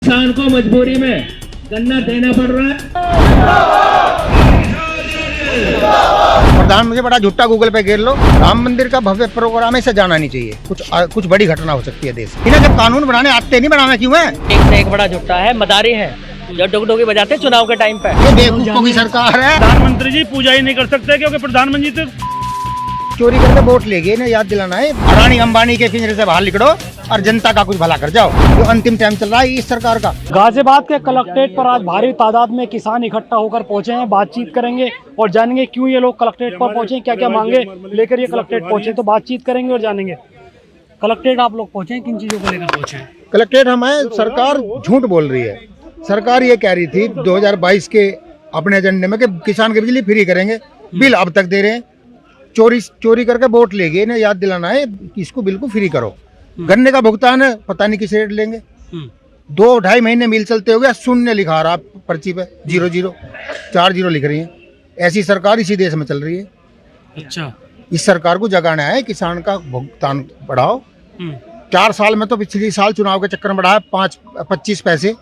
किसान को मजबूरी में गन्ना देना पड़ रहा है। प्रधानमंत्री बड़ा झूठा गूगल पे घेर लो। राम मंदिर का भव्य प्रोग्राम ऐसे जाना नहीं चाहिए। कुछ बड़ी घटना हो सकती है देश में। इन्हें जब कानून बनाने आते नहीं, बनाना क्यों है? एक से एक बड़ा झूठा है, मदारी है जो डुगडुगी बजाते हैं चुनाव के टाइम पे। ये बेवकूफों की सरकार है। प्रधानमंत्री जी पूजा ही नहीं कर सकते क्योंकि प्रधानमंत्री तो चोरी करके वोट ले गए, इन्हें याद दिलाना है। अडानी अंबानी के पिंजरे से बाहर निकलो और जनता का कुछ भला कर जाओ। जो अंतिम टाइम चल रहा है इस सरकार का। गाजियाबाद के कलेक्ट्रेट पर आज भारी तादाद में किसान इकट्ठा होकर पहुंचे हैं। बातचीत करेंगे और जानेंगे क्यों ये लोग कलेक्ट्रेट पर पहुंचे, क्या क्या मांगे लेकर ये कलेक्ट्रेट पहुंचे। तो बातचीत करेंगे और जानेंगे। कलेक्ट्रेट आप लोग पहुंचे हैं, किन चीजों को लेकर पहुंचे हैं? कलेक्ट्रेट हमें सरकार झूठ बोल रही है। सरकार ये कह रही थी 2022 के अपने एजेंडे में कि किसान की बिजली फ्री करेंगे, बिल अब तक दे रहे हैं। चोरी करके वोट ले गए, इन्हें याद दिलाना है कि इसको बिल्कुल फ्री करो। गन्ने का भुगतान है, पता नहीं किस रेट लेंगे। 2-2.5 महीने मिल चलते हो गया, शून्य लिखा रहा पर्ची पे, 0 4 0 लिख रही है। ऐसी सरकार इसी देश में चल रही है। अच्छा, इस सरकार को जगाना है, किसान का भुगतान बढ़ाओ। 4 साल में तो पिछले साल चुनाव के चक्कर में बढ़ाया 25 पैसे,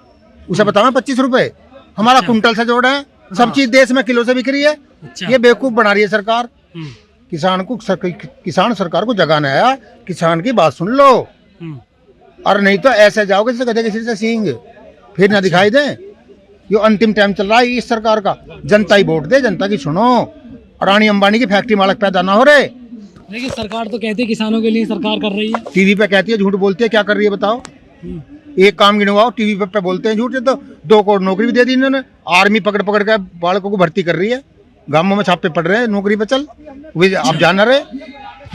उसे बताओ 25 रुपए हमारा कुंटल से जोड़ा है। सब चीज देश में किलो से बिक रही है। ये बेवकूफ बना रही है सरकार। किसान सरकार को जगाना है। किसान की बात सुन लो, और नहीं तो ऐसे जाओगे जैसे गधे के सिर से सींग, फिर ना दिखाई दे। ये अंतिम टाइम चल रहा है इस सरकार का। जनता ही वोट दे, जनता की सुनो। अडानी अंबानी की फैक्ट्री मालक पैदा ना हो रहे। देखिए सरकार तो कहती है किसानों के लिए सरकार कर रही है। टीवी पे कहती है, झूठ बोलती है। क्या कर रही है बताओ? एक काम गिनवाओ। टीवी पे बोलते हैं झूठ। तो 2 करोड़ नौकरी भी दे दी इन्होंने। आर्मी पकड़ के बालकों को भर्ती कर रही है। गांवों में छापे पड़ रहे हैं नौकरी पे। चल आप जान रहे,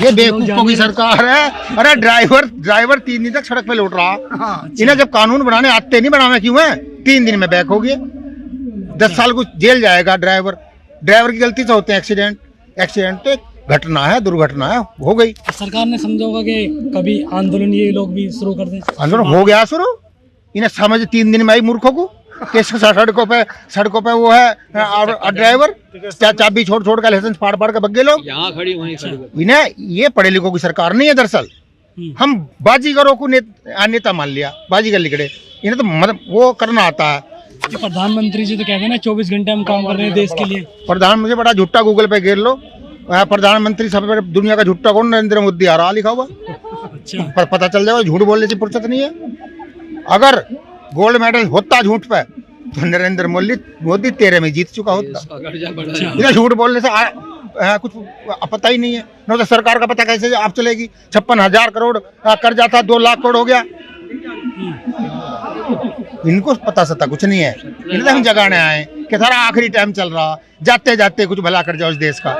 ये बेवकूफों की सरकार है। अरे ड्राइवर 3 दिन तक सड़क पे लौट रहा। इन्हें जब कानून बनाने आते नहीं, बनाना क्यों है? 3 दिन में बैक हो गया। 10 साल को जेल जाएगा ड्राइवर की गलती से होते हैं एक्सीडेंट तो घटना है, दुर्घटना है, हो गई। सरकार ने समझा होगा कि कभी आंदोलन ये लोग भी शुरू कर दें। आंदोलन हो गया शुरू। इन्हें समझ 3 दिन में आई मूर्खों को। सड़कों पे वो है ड्राइवर चाबी छोड़ के लाइसेंस फाड़ के भगे लोग। यहाँ खड़ी वहीं खड़ी। इन्हें ये पढ़े लिखों की सरकार नहीं है। दरअसल हम बाजीगरों को नेता मान लिया, बाजीगर लिखड़े। इन्हें तो मतलब वो करना आता है। प्रधानमंत्री जी तो कहते हैं ना 24 घंटे हम काम कर रहे हैं देश के लिए। प्रधानमंत्री बड़ा झूठा गूगल पे घेर लो। प्रधानमंत्री सब दुनिया का झूठा कौन? नरेंद्र मोदी आ रहा लिखा हुआ। अच्छा, पर पता चल जाएगा झूठ बोलने की फुर्सत नहीं है। अगर गोल्ड मेडल होता झूठ पे तो नरेंद्र मोदी 13 में जीत चुका होता। इधर झूठ बोलने से कुछ पता ही नहीं है। न तो सरकार का पता कैसे आप चलेगी। 56,000 करोड़ कर्जा था, 2 लाख करोड़ हो गया। इनको पता सता कुछ नहीं है। इन्हें हम जगाने आए कि सारा आखिरी टाइम चल रहा, जाते जाते कुछ भला कर जाओ इस देश का।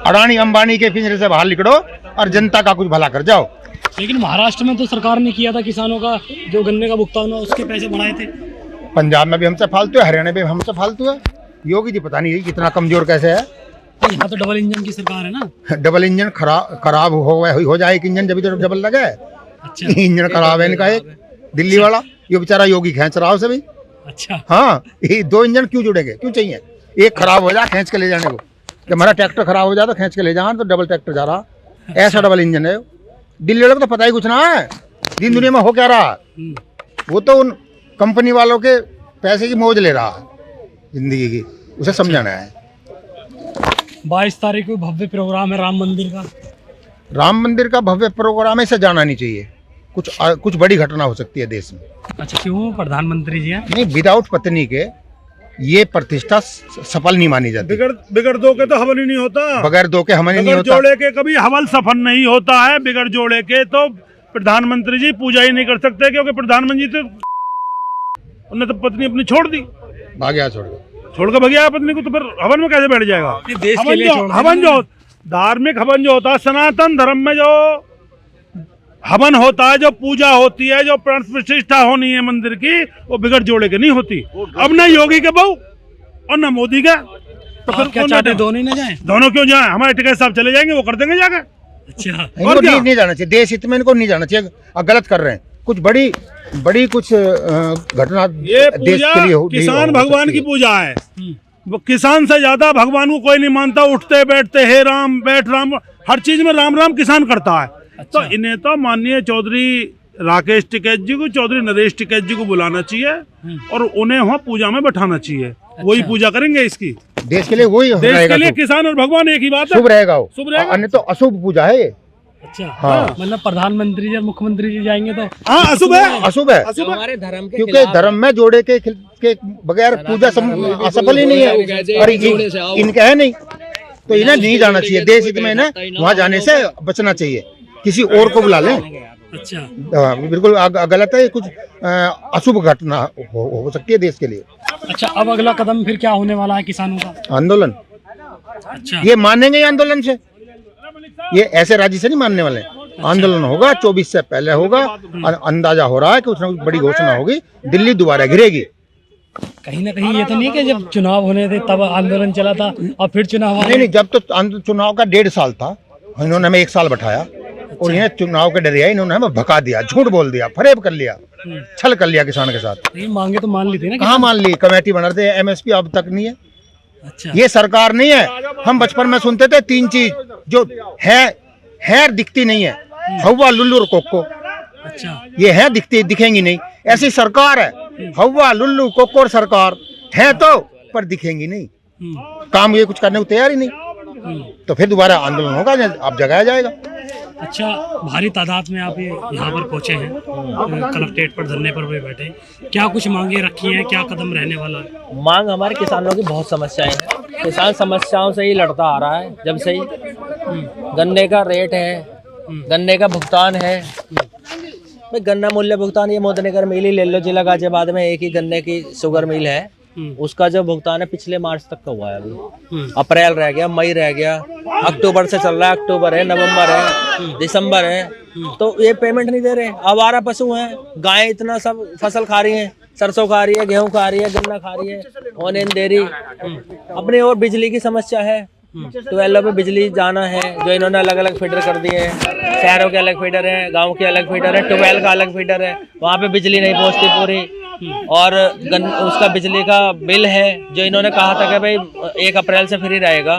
अडानी अंबानी के पिंजरे से बाहर निकलो और जनता का कुछ भला कर जाओ। लेकिन महाराष्ट्र में तो सरकार ने किया था, किसानों का जो गन्ने का भुगतान हो उसके पैसे बढ़ाए थे। पंजाब में भी हमसे फालतू है, हरियाणा में भी हमसे फालतू है। योगी जी पता नहीं कितना कमजोर कैसे है। यहाँ तो डबल इंजन की सरकार है ना। डबल इंजन खराब हो जाए एक इंजन, जब तो डबल लगे। अच्छा, इंजन खराब है इनका एक दिल्ली वाला। ये बेचारा योगी खींच रहा हो सभी। अच्छा, हाँ, ये 2 इंजन क्यों जुड़ेंगे? क्यों चाहिए? एक खराब हो जाए खींच के ले जाने को। कि हमारा ट्रैक्टर खराब हो जाए तो खींच के ले जाना, तो डबल ट्रैक्टर जा रहा। ऐसा डबल इंजन है। दिल्ली वालों को तो पता ही कुछ ना है दिन दुनिया में हो क्या रहा। वो तो उन कंपनी वालों के पैसे की मौज ले रहा है जिंदगी की। उसे समझाना है। 22 तारीख को भव्य प्रोग्राम है राम मंदिर का भव्य प्रोग्राम ऐसे जाना नहीं चाहिए। कुछ बड़ी घटना हो सकती है देश में। अच्छा, क्यों? प्रधानमंत्री जी हैं नहीं, विदाउट पत्नी के ये प्रतिष्ठा सफल नहीं मानी जाती। बिगड़ दो के तो हवन ही नहीं होता। बगैर दो के हवन ही नहीं होता। जोड़े के कभी हवन सफल नहीं होता है। बिगड़ जोड़े के तो प्रधानमंत्री जी पूजा ही नहीं कर सकते क्योंकि प्रधानमंत्री तो उन्हें तो पत्नी अपनी छोड़ दी, भाग गया छोड़ के भग गया पत्नी को। तो फिर हवन में कैसे बैठ जाएगा? देश के लिए हवन जो धार्मिक हवन जो होता है, सनातन धर्म में जो हवन होता है, जो पूजा होती है, जो प्राण प्रतिष्ठा होनी है मंदिर की, वो बिगड़ जोड़े के नहीं होती। अब न योगी के बहू और न मोदी का। तो फिर क्या चाहते? दोनों ही ना जाएं? दोनों क्यों जाएं? हमारे टिकैत साहब चले जाएंगे, वो कर देंगे जाकर। अच्छा, और नहीं जाना चाहिए। देश हित में इनको नहीं जाना चाहिए। गलत कर रहे हैं। कुछ बड़ी कुछ घटना ये देश के लिए किसान भगवान की पूजा है। वो किसान से ज्यादा भगवान को कोई नहीं मानता। उठते बैठते हे राम, बैठ राम, हर चीज में राम राम किसान करता है। अच्छा। तो इन्हें तो माननीय चौधरी राकेश टिकैत जी को, चौधरी नरेश टिकैत जी को बुलाना चाहिए और उन्हें वहाँ पूजा में बैठाना चाहिए। वही पूजा करेंगे इसकी, देश के लिए वही देश रहेगा, के लिए शुभ। किसान और भगवान एक ही बात है, शुभ रहेगा वो, शुभ रहेगा। अन्य तो अशुभ पूजा है ये। अच्छा हाँ। मतलब प्रधानमंत्री जी मुख्यमंत्री जी जाएंगे तो हाँ अशुभ है, अशुभ है, अशुभ है। हमारे धर्म के क्योंकि धर्म में जोड़े के बगैर पूजा असफल ही नहीं है, और इनके है नहीं, तो इन्हें नहीं जाना चाहिए। देश हित में ना वहाँ जाने से बचना चाहिए, किसी और को बुला लें। अच्छा बिल्कुल गलत है, कुछ अशुभ घटना हो सकती है देश के लिए। अच्छा, अब अगला कदम फिर क्या होने वाला है किसानों का? आंदोलन, अच्छा ये मानेंगे ही आंदोलन से, ये ऐसे राजी से नहीं मानने वाले। आंदोलन होगा, 24 से पहले होगा, अंदाजा हो रहा है कि उसमें बड़ी घोषणा होगी, दिल्ली दोबारा घिरेगी। कहीं ना कहीं ये तो नहीं कि जब चुनाव होने थे तब आंदोलन चला था और फिर चुनाव आ नहीं नहीं, जब तो चुनाव का 1.5 साल था, इन्होंने हमें 1 साल बैठाया और इन्हें चुनाव के डरिया इन्होंने हमें भगा दिया, झूठ बोल दिया, फरेब कर लिया, छल कर लिया किसान के साथ। ये मांगे तो मान ली थी ना? कहाँ मान ली? कमेटी बना रहे थे, MSP अब तक नहीं है। अच्छा, ये सरकार नहीं है। हम बचपन में सुनते थे 3 चीज जो है दिखती नहीं है, हवा, लुल्लू और कोको। अच्छा, ये है दिखेंगी नहीं, ऐसी सरकार है। हवा, लुल्लू, कोको और सरकार है तो पर दिखेंगी नहीं, काम ये कुछ करने को तैयार ही नहीं। तो फिर दोबारा आंदोलन होगा, अब जगाया जाएगा। अच्छा, भारी तादाद में आप यहाँ पर पहुँचे हैं, कलेक्ट्रेट पर धरने पर भी बैठे हैं, क्या कुछ मांगे रखी हैं, क्या कदम रहने वाला है? मांग हमारे किसानों की बहुत समस्याएं हैं। किसान समस्याओं से ही लड़ता आ रहा है जब से ही। गन्ने का रेट है, गन्ने का भुगतान है। भाई गन्ना मूल्य भुगतान, ये मोदीनगर मिल ही ले लो, जिला गाजियाबाद में एक ही गन्ने की शुगर मिल है, उसका जो भुगतान है पिछले मार्च तक का हुआ है। अभी अप्रैल रह गया, मई रह गया, अक्टूबर से चल रहा है, अक्टूबर है, नवंबर है, दिसंबर है, तो ये पेमेंट नहीं दे रहे। आवारा पशु हैं, गायें इतना सब फसल खा रही हैं, सरसों खा रही है, गेहूं खा रही है, गन्ना खा रही है, ऑन दे रही। अपनी और बिजली की समस्या है, 12 पे बिजली जाना है, जो इन्होंने अलग अलग फीडर कर दिए हैं। शहरों के अलग फीडर हैं, गाँव के अलग फीडर है, 12 का अलग फीडर है, वहाँ पे बिजली नहीं पहुँचती पूरी। और उसका बिजली का बिल है जो इन्होंने कहा था कि भाई 1 अप्रैल से फ्री रहेगा,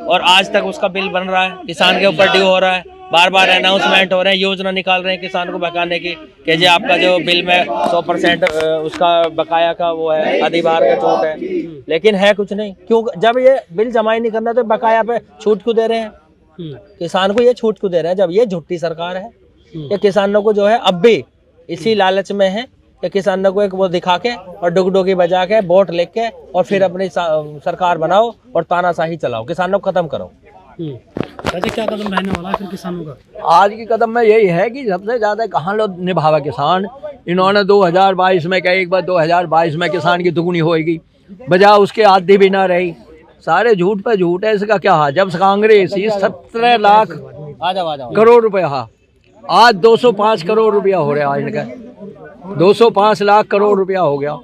और आज तक उसका बिल बन रहा है, किसान के ऊपर ड्यू हो रहा है। बार बार अनाउंसमेंट हो रहे हैं, योजना निकाल रहे हैं किसान को बकाने की कि जी आपका जो बिल में 100% उसका बकाया का वो है, अधिभार का छूट है, लेकिन है कुछ नहीं। क्यों? जब ये बिल जमा ही नहीं करना तो बकाया पे छूट क्यों दे रहे हैं? किसान को ये छूट क्यों दे रहे हैं जब ये झूठी सरकार है? ये किसानों को जो है अब भी इसी लालच में है कि किसानों को एक वो दिखा के और डुगडुगी बजा के वोट लेके और फिर अपनी सरकार बनाओ और तानाशाही चलाओ, किसानों को खत्म करो। वैसे क्या कदम रहने वाला है फिर किसानों का? आज की कदम में यही है कि सबसे ज़्यादा कहाँ लोग निभावा किसान। इन्होंने 2022 में कहा एक बार 2022 में किसान की दुगनी होएगी, बजा उसके आधी भी ना रही। सारे झूठ पे झूठ है। इसका क्या है? जब कांग्रेस ही 17 लाख करोड़ रुपया, आज 205 करोड़ रुपया हो रहा है इनका, 205 लाख करोड़ रुपया हो गया।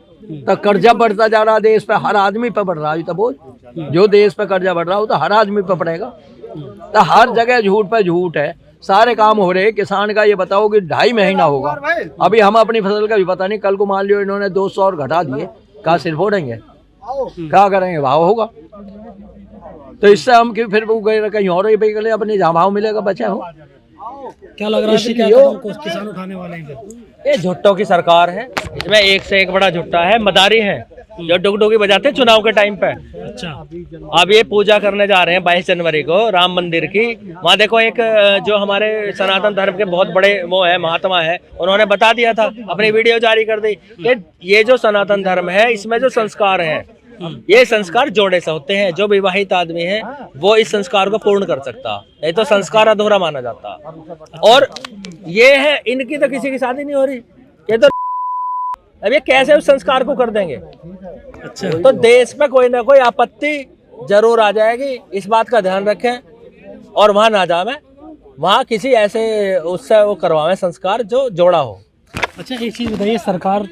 तो कर्जा बढ़ता जा रहा देश पे, हर आदमी पे बढ़ रहा है। तो बोल, जो देश पे कर्जा बढ़ रहा हो तो हर आदमी पे पड़ेगा। तो हर जगह झूठ पे झूठ है, सारे काम हो रहे। किसान का ये बताओ कि 2.5 महीना होगा, अभी हम अपनी फसल का भी पता नहीं। कल को मान लियो इन्होंने 200 और घटा दिए, कहाँ सिर फोड़ेंगे, क्या करेंगे? भाव होगा तो इससे हम फिर कहीं और ही पे अपने जहाँ भाव मिलेगा बचे हो। क्या लग रहा है क्या कदम किसान उठाने वाले हैं? ये झुट्टों की सरकार है, इसमें एक से एक बड़ा झुट्टा है, मदारी है जो डुगडुगी बजाते हैं चुनाव के टाइम पे। अच्छा, अब ये पूजा करने जा रहे हैं 22 जनवरी को राम मंदिर की। वहाँ देखो एक जो हमारे सनातन धर्म के बहुत बड़े वो है, महात्मा है, उन्होंने बता दिया था, अपनी वीडियो जारी कर दी कि ये जो सनातन धर्म है इसमें जो संस्कार है, ये संस्कार जोड़े से होते हैं। जो विवाहित आदमी है वो इस संस्कार को पूर्ण कर सकता, नहीं तो संस्कार अधूरा माना जाता। और ये है, इनकी तो किसी की शादी नहीं हो रही, ये तो अब ये कैसे उस संस्कार को कर देंगे? अच्छा, तो देश पे कोई ना कोई आपत्ति जरूर आ जाएगी, इस बात का ध्यान रखें। और वहां ना जावे, वहां किसी ऐसे उससे वो करवावे संस्कार जो जोड़ा हो। अच्छा, एक चीज बताइए, सरकार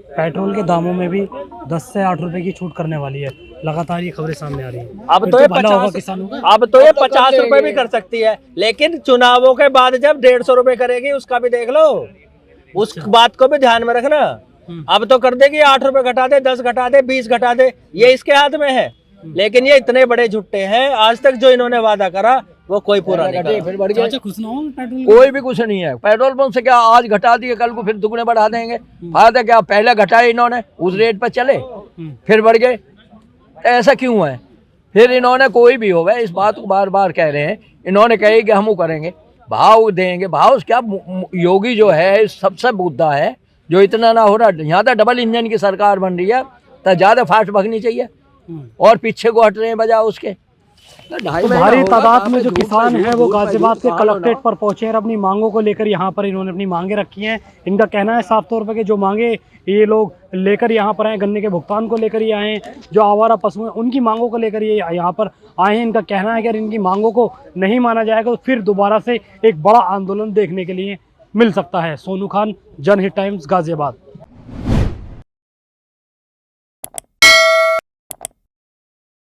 पेट्रोल के दामों में भी 10 से 8 रुपए की छूट करने वाली है, लगातार ये खबरें सामने आ रही हैं। अब तो ये 50 रुपए भी कर सकती है, लेकिन चुनावों के बाद जब 150 रुपए करेगी उसका भी देख लो, उस बात को भी ध्यान में रखना। अब तो कर देगी 8 रुपए घटा दे, 10 घटा दे, 20 घटा दे, ये इसके हाथ में है। लेकिन ये इतने बड़े झुट्टे हैं, आज तक जो इन्होंने वादा करा वो कोई पूरा नहीं घटे करा। फिर बढ़ गए। चाचा खुश ना हो पेट्रोल कोई भी कुछ नहीं है। पेट्रोल पंप से क्या आज घटा दिए कल को फिर दुगने बढ़ा देंगे। फायदा क्या, पहले घटाए इन्होंने उस रेट पर चले फिर बढ़ गए, तो ऐसा क्यों है? फिर इन्होंने कोई भी हो गए इस बात को बार बार कह रहे हैं, इन्होंने कहे कि हम वो करेंगे, भाव देंगे। भाव क्या, योगी जो है सबसे मुद्दा है जो इतना ना हो रहा। यहाँ तो डबल इंजन की सरकार बन रही है तो ज़्यादा फास्ट भगनी चाहिए और पीछे को हट रहे हैं बजाय उसके। तो भारी तादाद में जो किसान हैं वो गाजियाबाद के कलेक्ट्रेट पर पहुंचे हैं, अपनी मांगों को लेकर यहाँ पर इन्होंने अपनी मांगे रखी हैं। इनका कहना है साफ तौर पर कि जो मांगे ये लोग लेकर यहाँ पर आए, गन्ने के भुगतान को लेकर ये आए हैं, जो आवारा पशु हैं उनकी मांगों को लेकर ये यहाँ पर आए हैं। इनका कहना है कि अगर इनकी मांगों को नहीं माना जाएगा तो फिर दोबारा से एक बड़ा आंदोलन देखने के लिए मिल सकता है। सोनू खान, जनहित टाइम्स, गाजियाबाद।